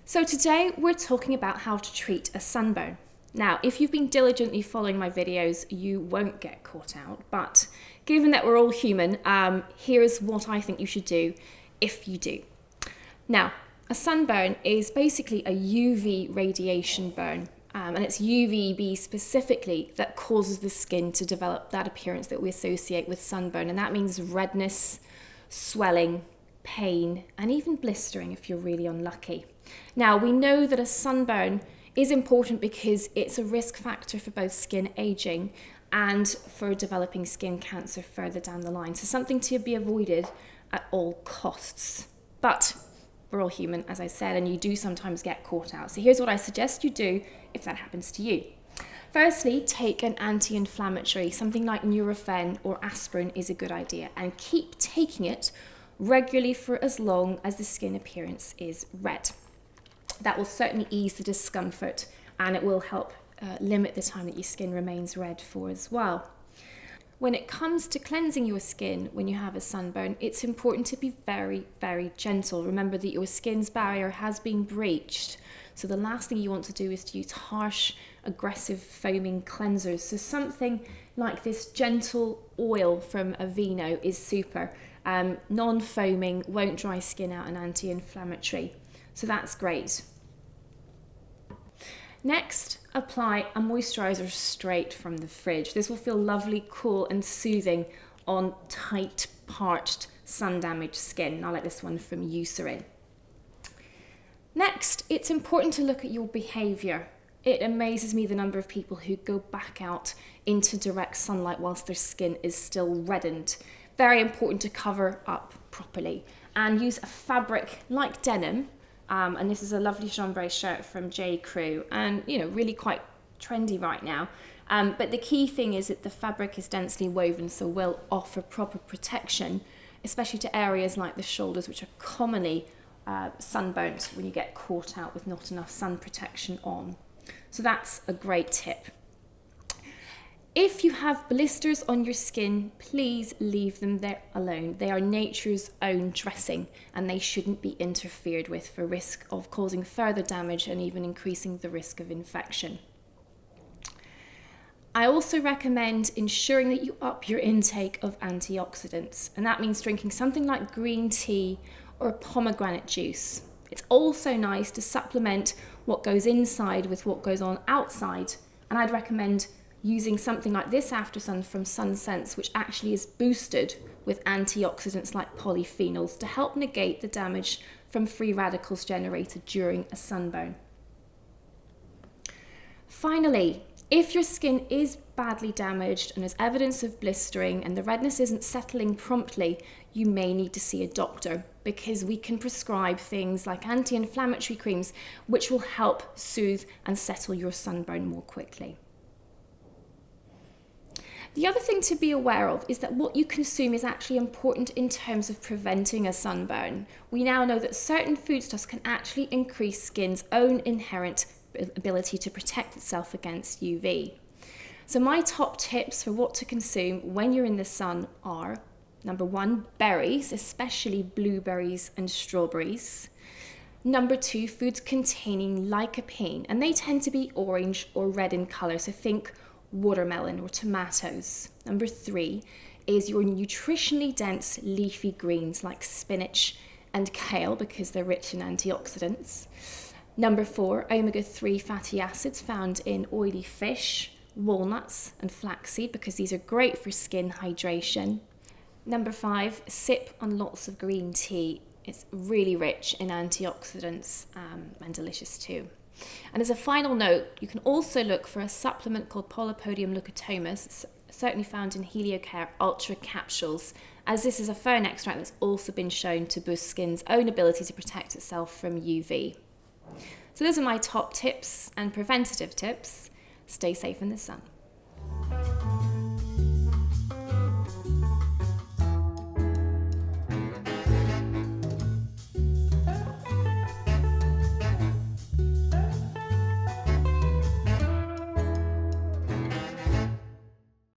So today we're talking about how to treat a sunburn. Now, if you've been diligently following my videos, you won't get caught out, but given that we're all human, here's what I think you should do if you do. Now, a sunburn is basically a UV radiation burn, and it's UVB specifically that causes the skin to develop that appearance that we associate with sunburn, and that means redness, swelling, pain, and even blistering if you're really unlucky. Now, we know that a sunburn is important because it's a risk factor for both skin aging and for developing skin cancer further down the line. So something to be avoided at all costs. But we're all human, as I said, and you do sometimes get caught out. So here's what I suggest you do if that happens to you. Firstly, take an anti-inflammatory. Something like Nurofen or aspirin is a good idea, and keep taking it regularly for as long as the skin appearance is red. That will certainly ease the discomfort, and it will help limit the time that your skin remains red for as well. When it comes to cleansing your skin when you have a sunburn, it's important to be very, very gentle. Remember that your skin's barrier has been breached. So the last thing you want to do is to use harsh, aggressive foaming cleansers. So something like this gentle oil from Aveeno is super. Non-foaming, won't dry skin out, and anti-inflammatory. So that's great. Next, apply a moisturizer straight from the fridge. This will feel lovely, cool and soothing on tight, parched, sun-damaged skin. I like this one from Eucerin. Next, it's important to look at your behavior. It amazes me the number of people who go back out into direct sunlight whilst their skin is still reddened. Very important to cover up properly and use a fabric like denim. And this is a lovely chambray shirt from J. Crew, and really quite trendy right now. But the key thing is that the fabric is densely woven, so will offer proper protection, especially to areas like the shoulders, which are commonly sunburnt when you get caught out with not enough sun protection on. So that's a great tip. If you have blisters on your skin, please leave them there alone. They are nature's own dressing, and they shouldn't be interfered with for risk of causing further damage and even increasing the risk of infection. I also recommend ensuring that you up your intake of antioxidants, and that means drinking something like green tea or pomegranate juice. It's also nice to supplement what goes inside with what goes on outside, and I'd recommend using something like this After Sun from SunSense, which actually is boosted with antioxidants like polyphenols to help negate the damage from free radicals generated during a sunburn. Finally, if your skin is badly damaged and there's evidence of blistering and the redness isn't settling promptly, you may need to see a doctor, because we can prescribe things like anti-inflammatory creams which will help soothe and settle your sunburn more quickly. The other thing to be aware of is that what you consume is actually important in terms of preventing a sunburn. We now know that certain foodstuffs can actually increase skin's own inherent ability to protect itself against UV. So my top tips for what to consume when you're in the sun are: number 1, berries, especially blueberries and strawberries. Number 2, foods containing lycopene, and they tend to be orange or red in colour, so think watermelon or tomatoes. Number 3 is your nutritionally dense leafy greens like spinach and kale, because they're rich in antioxidants. Number 4, omega-3 fatty acids found in oily fish, walnuts and flaxseed, because these are great for skin hydration. Number 5, sip on lots of green tea. It's really rich in antioxidants and delicious too. And as a final note, you can also look for a supplement called Polypodium leucotomus, certainly found in HelioCare Ultra capsules, as this is a fern extract that's also been shown to boost skin's own ability to protect itself from UV. So those are my top tips and preventative tips. Stay safe in the sun.